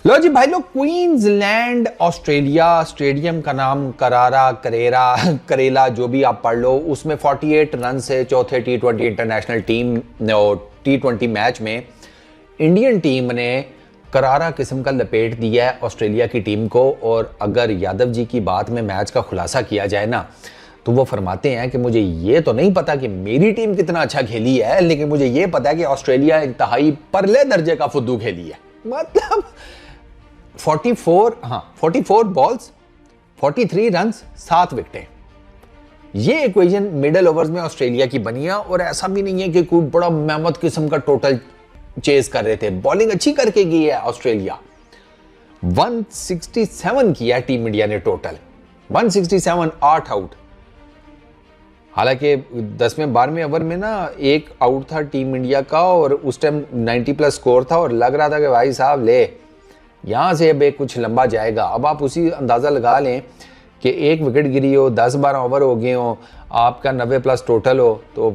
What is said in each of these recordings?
लो जी भाई लोग, Queensland Australia stadium का नाम करारा करेरा करेला जो भी आप पढ़ लो, उसमें 48 रन से चौथे टी20 इंटरनेशनल टीम टी20 मैच में इंडियन टीम ने करारा किस्म का लपेट दिया है ऑस्ट्रेलिया की टीम को। और अगर यादव जी की बात में मैच का खुलासा किया जाए ना, तो वो फरमाते हैं कि मुझे ये तो नहीं पता कि मेरी टीम कितना अच्छा खेली है, लेकिन मुझे ये पता है कि ऑस्ट्रेलिया इंतहाई परले दर्जे का फुद्दू खेली है। मतलब 44 बॉल्स 43 रन्स 7 विकेटें, ये इक्वेशन मिडिल ओवर्स में ऑस्ट्रेलिया की बनी है। और ऐसा भी नहीं है कि कोई बड़ा मेहमत किस्म का टोटल चेस कर रहे थे, बॉलिंग अच्छी करके गई है ऑस्ट्रेलिया। 167 किया टीम इंडिया ने टोटल, 167 8 आउट। हालांकि 10वें 12वें ओवर में ना एक आउट था टीम इंडिया का, और उस टाइम 90 प्लस स्कोर था, और लग रहा था कि भाई साहब ले यहां से अब कुछ लंबा जाएगा। अब आप उसी अंदाजा लगा लें कि एक विकेट गिरी हो, 10-12 ओवर हो गए हो, आपका 90 प्लस टोटल हो, तो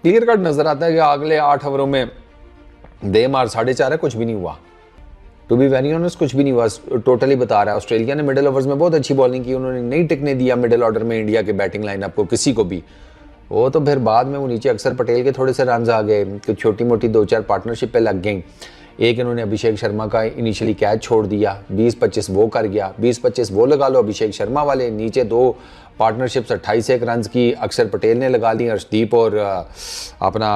क्लियर कट नजर आता है कि अगले 8 ओवरों में दे मार 4.5 है, कुछ भी नहीं हुआ। टू बी वेरी ऑनेस्ट, कुछ भी नहीं हुआ। टोटली बता रहा है, ऑस्ट्रेलिया ने मिडिल ओवर्स में बहुत अच्छी बॉलिंग की, उन्होंने नहीं टिकने दिया मिडिल ऑर्डर में इंडिया के बैटिंग लाइनअप को किसी को भी। वो तो फिर बाद में वो नीचे अक्षर पटेल के थोड़े से रन आ गए, कुछ छोटी मोटी 2-4 पार्टनरशिप पे लग गई। एक इन्होंने अभिषेक शर्मा का इनिशियली कैच छोड़ दिया, 20-25 वो कर गया, 20-25 वो लगा लो अभिषेक शर्मा वाले। नीचे 2 पार्टनरशिप्स 28 रन की अक्षर पटेल ने लगा ली, अर्शदीप और अपना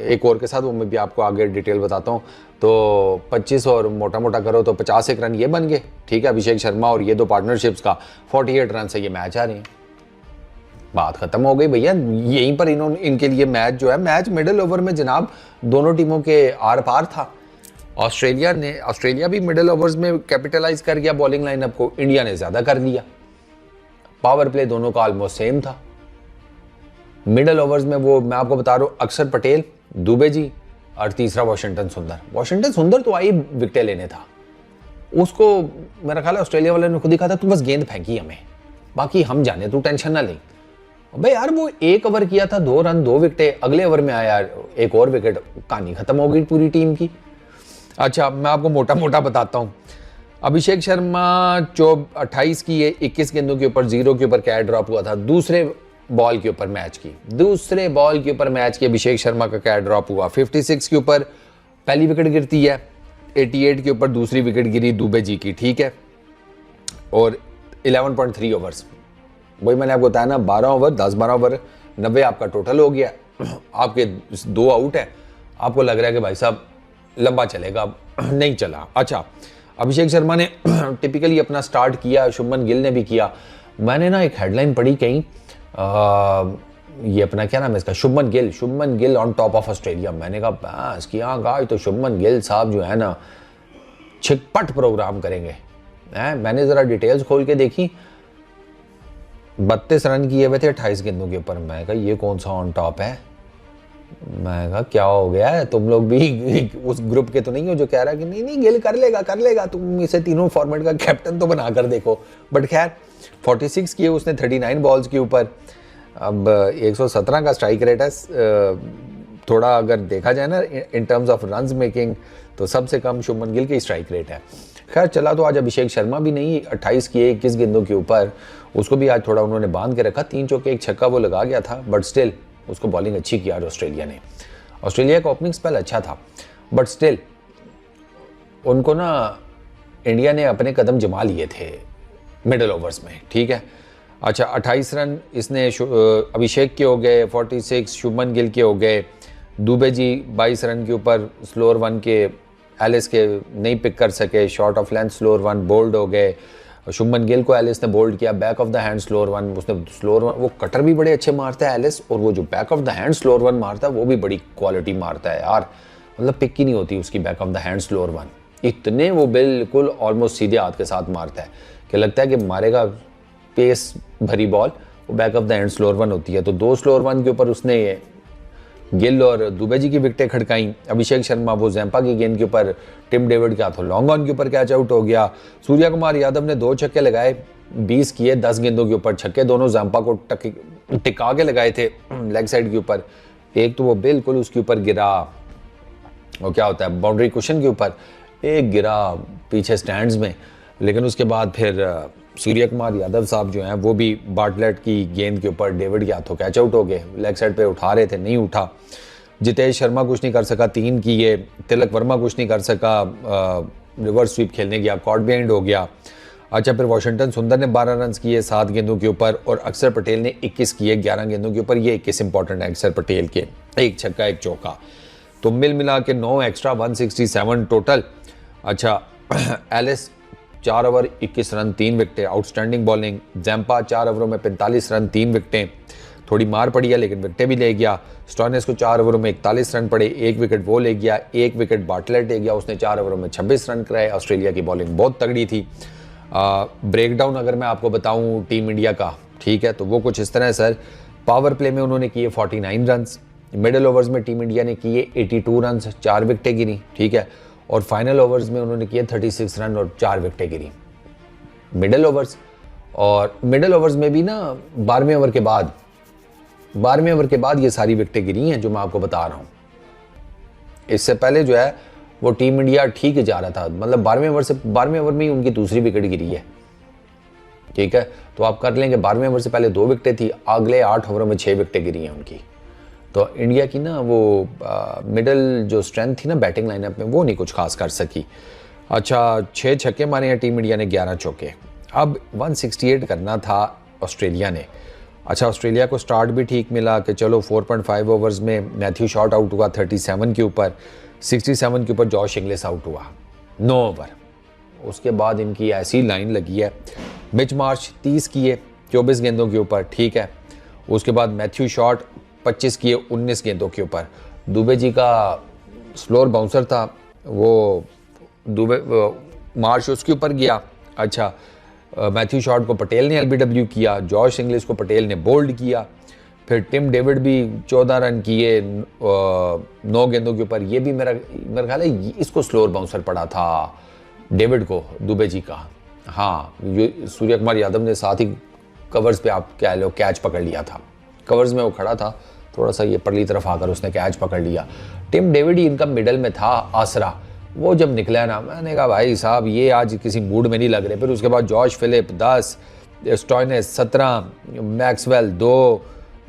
एक और के साथ, वो मैं भी आपको आगे डिटेल बताता हूँ। तो 25 और मोटा मोटा करो तो 50 रन ये बन गए, ठीक है, अभिषेक शर्मा और ये 2 पार्टनरशिप्स का 48 रन से ये मैच आ रहे हैं। बात खत्म हो गई भैया, यहीं पर इनके लिए मैच जो है, मैच मिडिल ओवर में जनाब दोनों टीमों के आर पार था। ऑस्ट्रेलिया भी मिडिल ओवर्स में कैपिटलाइज कर गया बॉलिंग लाइनअप को, इंडिया ने ज्यादा कर लिया। पावर प्ले दोनों का ऑलमोस्ट सेम था। मिडिल ओवर्स में वो मैं आपको बता रहा हूं, अक्षर पटेल, दुबे जी और तीसरा वाशिंगटन सुंदर तो आई विकेट लेने था। उसको मेरा ख्याल है ऑस्ट्रेलिया वाले ने खुद ही कहा था तू बस गेंद फेंकी हमें, बाकी हम जाने, तू टेंशन ना ले। भाई यार वो 1 ओवर किया था, 2 रन 2 विकेटें, अगले ओवर में आया एक और विकेट, कहानी खत्म हो गई पूरी टीम की। अच्छा, मैं आपको मोटा मोटा बताता हूं। अभिषेक शर्मा 28 की 21 गेंदों के ऊपर 0 के ऊपर क्या ड्रॉप हुआ था, दूसरे बॉल के ऊपर मैच की अभिषेक शर्मा का क्या ड्रॉप हुआ। 56 के ऊपर पहली विकेट गिरती है, 88 के ऊपर दूसरी विकेट गिरी दुबे जी की, ठीक है। और 11.3 ओवर्स, वही मैंने आपको बताया ना, 12 ओवर 10-12 ओवर 90 आपका टोटल हो गया। आपके 2 आउट है, आपको लग रहा है कि भाई साहब लंबा चलेगा, नहीं चला। अच्छा, अभिषेक शर्मा ने टिपिकली अपना स्टार्ट किया, शुभमन गिल ने भी किया। मैंने ना एक हेडलाइन पढ़ी कहीं, ये अपना क्या नाम है इसका, Shubman Gill on top of Australia. मैंने कहा इसकी आँख आज तो शुभमन गिल साहब जो है ना छिटपट प्रोग्राम करेंगे। मैंने जरा डिटेल्स खोल के देखी, 32 रन किए हुए थे 28 गेंदों के ऊपर। मैं कहा ये कौन सा ऑन टॉप है, मैं कहा क्या हो गया है, तुम लोग भी उस ग्रुप के तो नहीं हो जो कह रहा है कि नहीं गिल कर लेगा, तुम इसे तीनों फॉर्मेट का कैप्टन तो बना कर देखो। बट खैर 46 किए उसने 39 बॉल्स के ऊपर। अब 117 का स्ट्राइक रेट है, थोड़ा अगर देखा जाए ना in terms of runs making तो सबसे कम शुभमन गिल की स्ट्राइक रेट है। खैर चला तो आज अभिषेक शर्मा भी नहीं, 28 किए 21 गेंदों के ऊपर, उसको भी आज थोड़ा उन्होंने बांध के रखा। 3 चौके 1 छक्का वो लगा गया था, बट स्टिल उसको बॉलिंग अच्छी की आज ऑस्ट्रेलिया ने। ऑस्ट्रेलिया का ओपनिंग स्पेल अच्छा था, बट स्टिल उनको ना इंडिया ने अपने कदम जमा लिए थे मिडिल ओवर्स में, ठीक है। अच्छा, 28 रन इसने अभिषेक के हो गए, 46 शुभमन गिल के हो गए, दुबे जी 22 रन के ऊपर स्लोअर 1 के एलिस के नहीं पिक कर सके, short of length slower 1 bowled हो गए। शुभमन गिल को एलिस ने बोल्ड किया, back of the hand slower 1, उसने स्लोअर 1, वो कटर भी बड़े अच्छे मारता है एलिस, और वो जो back of the hand slower 1 मारता है वो भी बड़ी क्वालिटी मारता है यार, मतलब पिक ही नहीं होती उसकी back of the hand slower 1। इतने वो बिल्कुल ऑलमोस्ट सीधे हाथ के साथ मारता है कि लगता है कि मारेगा पेस भरी बॉल, वो back of the hand slower 1 होती है। तो 2 स्लोअर 1 के ऊपर उसने गिल और दुबे जी की विकेटें खड़काई। अभिषेक शर्मा वो जैम्पा की गेंद के ऊपर टिम डेविड के हाथों लॉन्ग ऑन के ऊपर कैच आउट हो गया। सूर्या कुमार यादव ने 2 छक्के लगाए, 20 किए 10 गेंदों के ऊपर छक्के, दोनों जैम्पा को टिका के लगाए थे लेग साइड के ऊपर। एक तो वो बिल्कुल उसके ऊपर गिरा, वो क्या होता है बाउंड्री कुशन के ऊपर, एक गिरा पीछे स्टैंड्स में, लेकिन उसके बाद फिर सूर्य कुमार यादव साहब जो हैं वो भी बार्टलेट की गेंद के ऊपर डेविड के हाथों कैच आउट हो गए। लेग साइड पे उठा रहे थे, नहीं उठा। जितेश शर्मा कुछ नहीं कर सका, 3 किए। तिलक वर्मा कुछ नहीं कर सका, रिवर्स स्वीप खेलने गया, कॉट बिहाइंड हो गया। अच्छा, फिर वाशिंगटन सुंदर ने 12 रन किए 7 गेंदों के ऊपर, और अक्षर पटेल ने 21 किए 11 गेंदों के ऊपर। ये 21 इंपॉर्टेंट है अक्षर पटेल के, 1 छक्का 1 चौका, तो मिला के 9 एक्स्ट्रा 167 टोटल। अच्छा, एलिस 4 ओवर 21 रन 3 विकेटें, आउटस्टैंडिंग बॉलिंग। जैम्पा 4 ओवरों में 45 रन 3 विकेटें, थोड़ी मार पड़ी है लेकिन विकेटें भी ले गया। स्टॉइनिस को 4 ओवरों में 41 रन पड़े, 1 विकेट वो ले गया, 1 विकेट बार्टलेट ले गया, उसने 4 ओवरों में 26 रन कराए। ऑस्ट्रेलिया की बॉलिंग बहुत तगड़ी थी। ब्रेकडाउन अगर मैं आपको बताऊं टीम इंडिया का, ठीक है, तो वो कुछ इस तरह है सर। पावर प्ले में उन्होंने किए 49 रन, मिडिल ओवर्स में टीम इंडिया ने किए 82 रन, 4 विकेटें गिरी, ठीक है, और फाइनल ओवर्स में उन्होंने किए 36 रन और 4 विकेटें गिरी मिडिल ओवर्स। और मिडिल ओवर्स में भी ना 12वें ओवर के बाद ये सारी विकेटें गिरी हैं जो मैं आपको बता रहा हूँ। इससे पहले जो है वो टीम इंडिया ठीक ही जा रहा था, मतलब 12वें ओवर में ही उनकी दूसरी विकेट गिरी है, ठीक है। तो आप कर लेंगे 12वें ओवर से पहले 2 विकेटें थी, अगले 8 ओवरों में 6 विकेटें गिरी हैं उनकी। तो इंडिया की ना वो मिडल जो स्ट्रेंथ थी ना बैटिंग लाइनअप में, वो नहीं कुछ खास कर सकी। अच्छा, 6 छक्के मारे हैं टीम इंडिया ने, 11 चौके। अब 168 करना था ऑस्ट्रेलिया ने। अच्छा, ऑस्ट्रेलिया को स्टार्ट भी ठीक मिला कि चलो 4.5 ओवर्स में मैथ्यू शॉट आउट हुआ 37 के ऊपर, 67 के ऊपर जॉश इंग्लिश आउट हुआ 9 ओवर। उसके बाद इनकी ऐसी लाइन लगी है, मिच मार्च 30 किए 24 गेंदों के ऊपर, ठीक है। उसके बाद मैथ्यू शॉट 25 किए 19 गेंदों के ऊपर। दुबे जी का स्लोअर बाउंसर था, वो दुबे मार्च उसके ऊपर गया। अच्छा, मैथ्यू शॉट को पटेल ने एलबीडब्ल्यू किया, जॉश इंग्लिश को पटेल ने बोल्ड किया। फिर टिम डेविड भी 14 रन किए 9 गेंदों के ऊपर। ये भी मेरा ख्याल है इसको स्लोअर बाउंसर पड़ा था डेविड को, दुबे जी का। हाँ, ये सूर्य कुमार यादव ने साथ ही कवर्स पे आप कह लो कैच पकड़ लिया था, कवर्स में वो खड़ा था, थोड़ा सा ये परली तरफ आकर उसने कैच पकड़ लिया। टिम डेविड ही इनका मिडल में था आसरा। वो जब निकला ना, मैंने कहा भाई साहब ये आज किसी मूड में नहीं लग रहे। फिर उसके बाद जॉर्ज फिलिप 10, स्टॉइनिस 17, मैक्सवेल 2,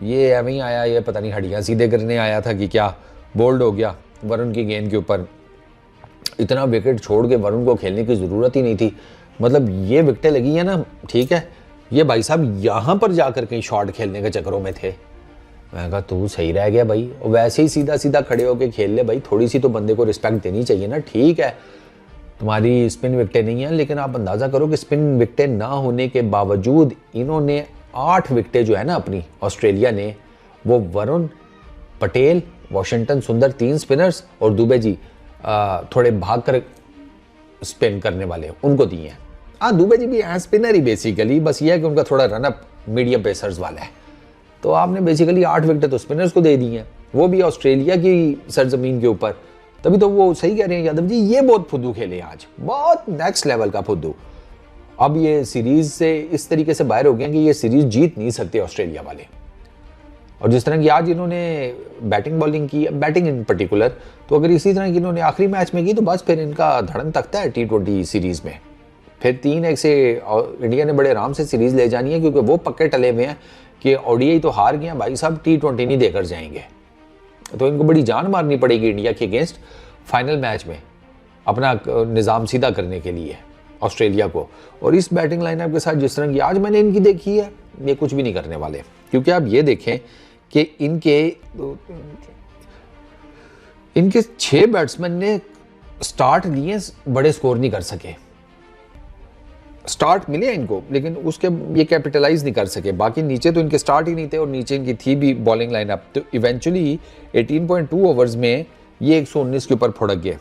ये एवं ही आया, ये पता नहीं हड्डियाँ सीधे करने आया था कि क्या, बोल्ड हो गया वरुण की गेंद के ऊपर। इतना विकेट छोड़ के वरुण को खेलने की ज़रूरत ही नहीं थी। मतलब ये विकेटें लगी है ना, ठीक है, ये भाई साहब यहाँ पर जाकर कहीं शॉट खेलने के चक्करों में थे। मैंने कहा तू सही रह गया भाई, और वैसे ही सीधा सीधा खड़े होके खेल ले भाई, थोड़ी सी तो बंदे को रिस्पेक्ट देनी चाहिए ना। ठीक है तुम्हारी स्पिन विकेटें नहीं हैं, लेकिन आप अंदाज़ा करो कि स्पिन विकेटें ना होने के बावजूद इन्होंने 8 विकेटें जो है ना अपनी ऑस्ट्रेलिया ने, वो वरुण, पटेल, वाशिंगटन सुंदर 3 स्पिनर्स और दुबे जी थोड़े भाग कर स्पिन करने वाले उनको दिए हैं। हाँ, दुबे जी भी हैं स्पिनर ही बेसिकली, बस ये है कि उनका थोड़ा रनअप मीडियम पेसर्स वाला है। तो आपने बेसिकली 8 विकेटें तो स्पिनर्स को दे दी हैं, वो भी ऑस्ट्रेलिया की सरजमीन के ऊपर। तभी तो वो सही कह रहे हैं यादव जी, ये बहुत फुद्दू खेले आज, बहुत नेक्स्ट लेवल का फुद्दू। अब ये सीरीज से इस तरीके से बाहर हो गए कि ये सीरीज जीत नहीं सकते ऑस्ट्रेलिया वाले। और जिस तरह की आज इन्होंने बैटिंग बॉलिंग की, बैटिंग इन पर्टिकुलर, तो अगर इसी तरह की इन्होंने आखिरी मैच में की तो बस फिर इनका धड़न तकता है T20 सीरीज में। फिर 3-1 से इंडिया ने बड़े आराम से सीरीज ले जानी है, क्योंकि वो पक्के टले हुए हैं कि ODI तो हार गया भाई साहब, T20 नहीं देकर जाएंगे। तो इनको बड़ी जान मारनी पड़ेगी इंडिया के अगेंस्ट फाइनल मैच में अपना निज़ाम सीधा करने के लिए ऑस्ट्रेलिया को। और इस बैटिंग लाइनअप के साथ जिस तरह की आज मैंने इनकी देखी है, ये कुछ भी नहीं करने वाले। क्योंकि आप ये देखें कि इनके 6 बैट्समैन ने स्टार्ट लिए, बड़े स्कोर नहीं कर सके। स्टार्ट मिले इनको लेकिन उसके ये कैपिटलाइज नहीं कर सके। बाकी नीचे तो इनके स्टार्ट ही नहीं थे और नीचे इनकी थी भी बॉलिंग लाइनअप। तो इवेंचुअली 18.2 ओवर्स में ये 119 के ऊपर फुड़क गए।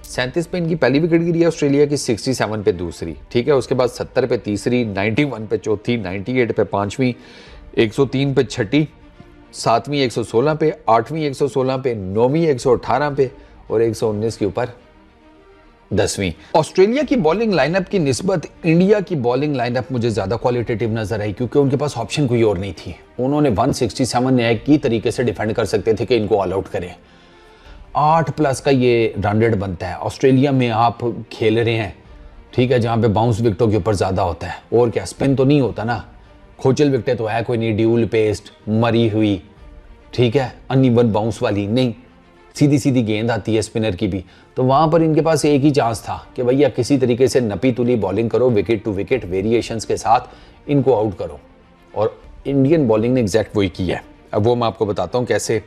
37 पे इनकी पहली विकेट गिरी है ऑस्ट्रेलिया की, 67 पे दूसरी, ठीक है। उसके बाद 70 पे तीसरी, 91 पे चौथी, 98 पे पांचवी, 103 पे छठी, 7वीं 116 पे, 8वीं 116 पे, 9वीं 118 पे और 119 के ऊपर 10वीं। ऑस्ट्रेलिया की बॉलिंग लाइनअप की निस्बत इंडिया की बॉलिंग लाइनअप मुझे ज्यादा क्वालिटेटिव नजर आई, क्योंकि उनके पास ऑप्शन कोई और नहीं थी। उन्होंने 167 एक की तरीके से डिफेंड कर सकते थे कि इनको ऑल आउट करें। 8+ का ये रन रेट बनता है। ऑस्ट्रेलिया में आप खेल रहे हैं, ठीक है, जहाँ पे बाउंस विकेटों के ऊपर ज़्यादा होता है, और क्या स्पिन तो नहीं होता ना, खोचल विकेटें तो है कोई नहीं, ड्यूल पेस्ट मरी हुई, ठीक है, अनइवन बाउंस वाली नहीं, सीधी सीधी गेंद आती है स्पिनर की भी। तो वहाँ पर इनके पास एक ही चांस था कि भैया किसी तरीके से नपी तुली बॉलिंग करो, विकेट टू विकेट वेरिएशंस के साथ इनको आउट करो, और इंडियन बॉलिंग ने एग्जैक्ट वही किया है। अब वो मैं आपको बताता हूँ कैसे।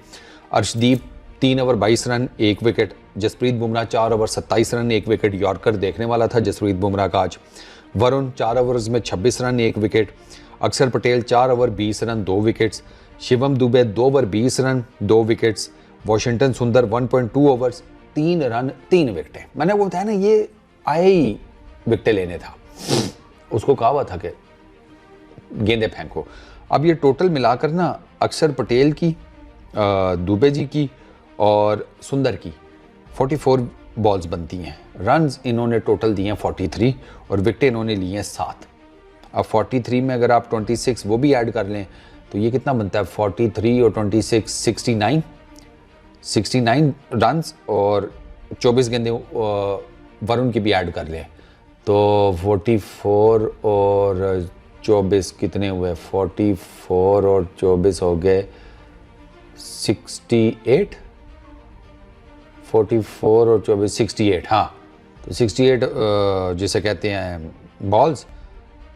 Arshdeep 3 over 22 run 1 wicket, Jasprit Bumrah 4 over 27 run 1 wicket, yorker देखने वाला था जसप्रीत बुमराह का आज। वरुण 4 ओवर्स में 26 रन 1 विकेट, अक्षर Patel 4 over 20 run 2 wickets, Shivam Dubey 2 over 20 run 2 wickets, Washington सुंदर 1.2 ओवर्स 3 रन 3 विकेटें। मैंने वो बताया ना, ये आए ही विकेटें लेने था, उसको कहा हुआ था कि गेंदे फेंको। अब ये टोटल मिलाकर ना अक्षर पटेल की, दुबे जी की और सुंदर की 44 बॉल्स बनती हैं। रन्स इन्होंने टोटल दिए हैं 43 और विकेटें इन्होंने ली हैं 7। अब 43 में अगर आप 26 वो भी ऐड कर लें तो ये कितना बनता है, 43 और 26 69 रन्स, और 24 गेंदे वरुण की भी ऐड कर लें तो 44 और 24 कितने हुए, 44 और 24 हो गए 68, 44 और 24 68, हाँ, तो 68 जिसे कहते हैं बॉल्स,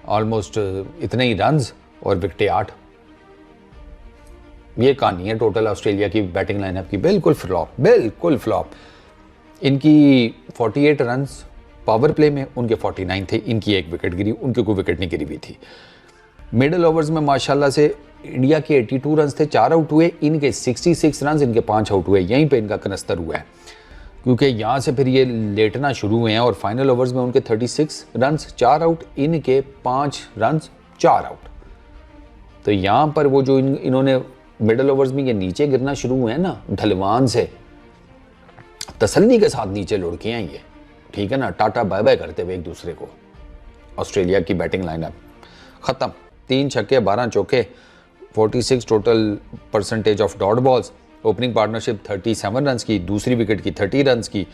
ऑलमोस्ट इतने ही रन्स और विकेटें 8। ये कहानी है टोटल ऑस्ट्रेलिया की बैटिंग लाइनअप की, बिल्कुल फ्लॉप, बिल्कुल फ्लॉप। इनकी 48 रन्स पावर प्ले में, उनके 49 थे, इनकी 1 विकेट गिरी, उनकी कोई विकेट नहीं गिरी हुई थी। मिडल ओवर्स में माशाल्लाह से इंडिया के 82 रन्स थे, 4 आउट हुए, इनके 66 रन्स, इनके 5 आउट हुए। यहीं पे इनका कनस्तर हुआ है, क्योंकि यहाँ से फिर ये लेटना शुरू हुए हैं और फाइनल ओवर्स में उनके 36 रन्स 4 आउट, इनके 5 रन्स 4 आउट। तो यहाँ पर वो जो इन्होंने मिडल ओवर्स में ये नीचे गिरना शुरू हुए हैं ना, ढलवान से तसल्ली के साथ नीचे लुढ़के हैं ये, ठीक है ना, टाटा बाय बाय करते हुए एक दूसरे को। ऑस्ट्रेलिया की बैटिंग लाइनअप खत्म, 3 छक्के 12 चौके, 46 total percentage of dot balls, opening partnership 37 run की, दूसरी विकेट की 30 रन की,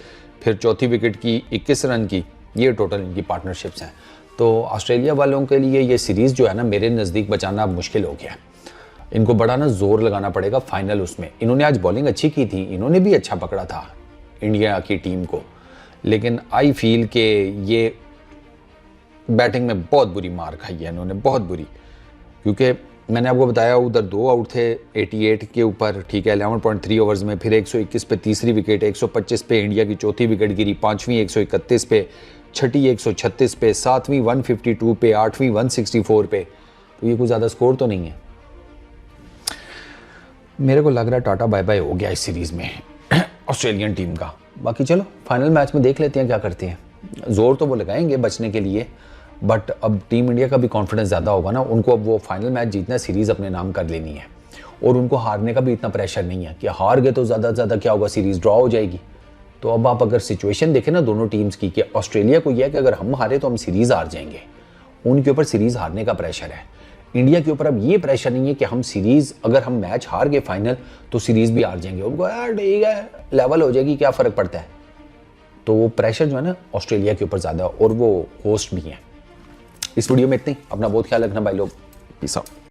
फिर चौथी विकेट की 21 रन की, ये टोटल इनकी पार्टनरशिप्स हैं। तो ऑस्ट्रेलिया वालों के लिए ये सीरीज़ जो है ना, मेरे नज़दीक बचाना अब मुश्किल हो गया है। इनको बड़ा ना जोर लगाना पड़ेगा फाइनल उसमें। इन्होंने आज बॉलिंग अच्छी की थी, इन्होंने भी अच्छा पकड़ा था इंडिया की टीम को, लेकिन आई फील के ये बैटिंग में बहुत बुरी मार खाई है इन्होंने, बहुत बुरी। क्योंकि मैंने आपको बताया उधर 2 आउट थे 88 के ऊपर, ठीक है, 11.3 ओवर्स में, फिर 121 पे तीसरी विकेट, 125 पे इंडिया की चौथी विकेट गिरी, 5वीं 131 पे, छठी 136 पे, 7वीं 152 पे, 8वीं 164 पे। तो ये कोई ज़्यादा स्कोर तो नहीं है। मेरे को लग रहा है टाटा बाय बाय हो गया इस सीरीज़ में ऑस्ट्रेलियन टीम का। बाकी चलो फाइनल मैच में देख लेते हैं क्या करते हैं। जोर तो वो लगाएंगे बचने के लिए, बट अब टीम इंडिया का भी कॉन्फिडेंस ज़्यादा होगा ना, उनको अब वो फाइनल मैच जीतना, सीरीज़ अपने नाम कर लेनी है, और उनको हारने का भी इतना प्रेशर नहीं है कि हार गए तो ज़्यादा से ज़्यादा क्या होगा, सीरीज़ ड्रॉ हो जाएगी। तो अब आप अगर सिचुएशन देखें ना दोनों टीम्स की, कि ऑस्ट्रेलिया को यह है कि अगर हम हारे तो हम सीरीज़ हार जाएंगे, उनके ऊपर सीरीज़ हारने का प्रेशर है। इंडिया के ऊपर अब ये प्रेशर नहीं है कि हम सीरीज़, अगर हम मैच हार गए फाइनल तो सीरीज़ भी हार जाएंगे, उनको यार ठीक है लेवल हो जाएगी, क्या फ़र्क पड़ता है। तो वो प्रेशर जो है ना ऑस्ट्रेलिया के ऊपर ज़्यादा, और वो होस्ट भी हैं। इस वीडियो में इतनी, अपना बहुत ख्याल रखना भाई लोग, पीस आउट।